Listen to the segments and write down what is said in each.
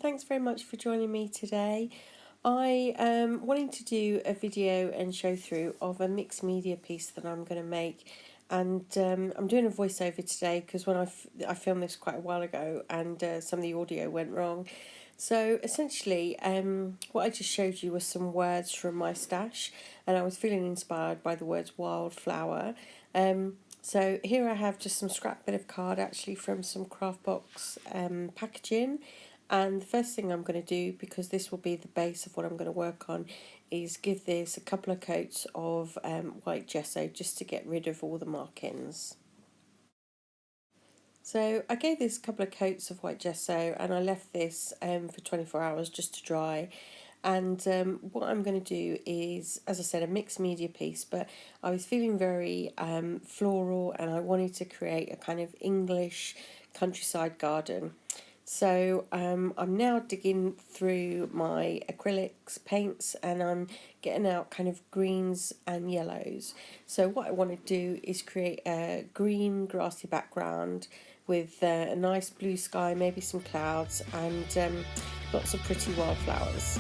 thanks very much for joining me today. I am wanting to do a video and show through of a mixed media piece that I'm going to make, and I'm doing a voiceover today because when I filmed this quite a while ago and some of the audio went wrong. So essentially, what I just showed you was some words from my stash, and I was feeling inspired by the words wildflower. So here I have just some scrap bit of card actually from some craft box packaging. And the first thing I'm going to do, because this will be the base of what I'm going to work on, is give this a couple of coats of white gesso just to get rid of all the markings. So I gave this a couple of coats of white gesso and I left this for 24 hours just to dry. And what I'm going to do is, as I said, a mixed media piece, but I was feeling very floral and I wanted to create a kind of English countryside garden. So I'm now digging through my acrylics paints and I'm getting out kind of greens and yellows. So what I want to do is create a green grassy background with a nice blue sky, maybe some clouds, and lots of pretty wildflowers.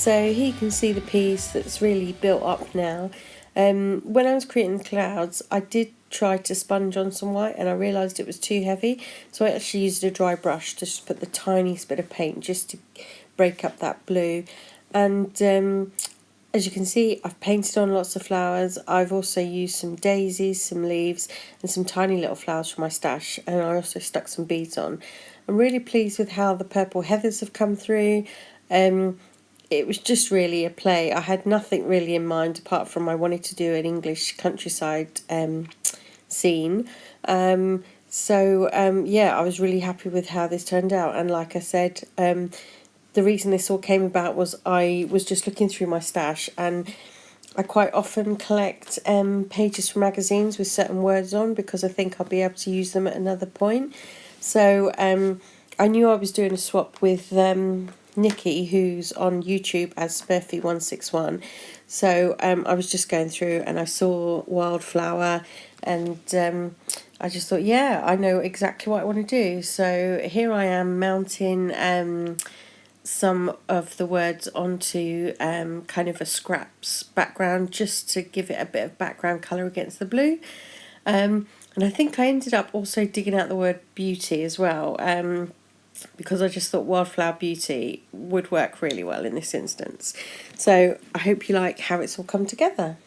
So here you can see the piece that's really built up now. When I was creating the clouds, I did try to sponge on some white and I realised it was too heavy, so I actually used a dry brush to just put the tiniest bit of paint just to break up that blue. And as you can see, I've painted on lots of flowers. I've also used some daisies, some leaves and some tiny little flowers from my stash, and I also stuck some beads on. I'm really pleased with how the purple heathers have come through. It was just really a play. I had nothing really in mind apart from I wanted to do an English countryside scene. Yeah, I was really happy with how this turned out. And like I said, the reason this all came about was I was just looking through my stash, and I quite often collect pages from magazines with certain words on because I think I'll be able to use them at another point. So I knew I was doing a swap with Nikki, who's on YouTube as Smurfy161. So I was just going through and I saw Wildflower, and I just thought, yeah, I know exactly what I want to do. So here I am mounting some of the words onto kind of a scraps background just to give it a bit of background colour against the blue. And I think I ended up also digging out the word beauty as well, because I just thought Wildflower Beauty would work really well in this instance. So I hope you like how it's all come together.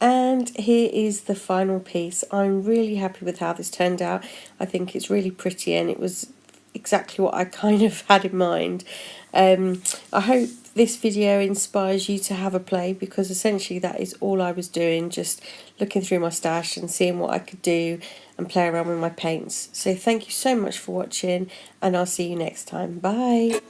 And here is the final piece. I'm really happy with how this turned out. I think it's really pretty and it was exactly what I kind of had in mind. I hope this video inspires you to have a play, because essentially that is all I was doing, just looking through my stash and seeing what I could do and play around with my paints. So thank you so much for watching, and I'll see you next time. Bye.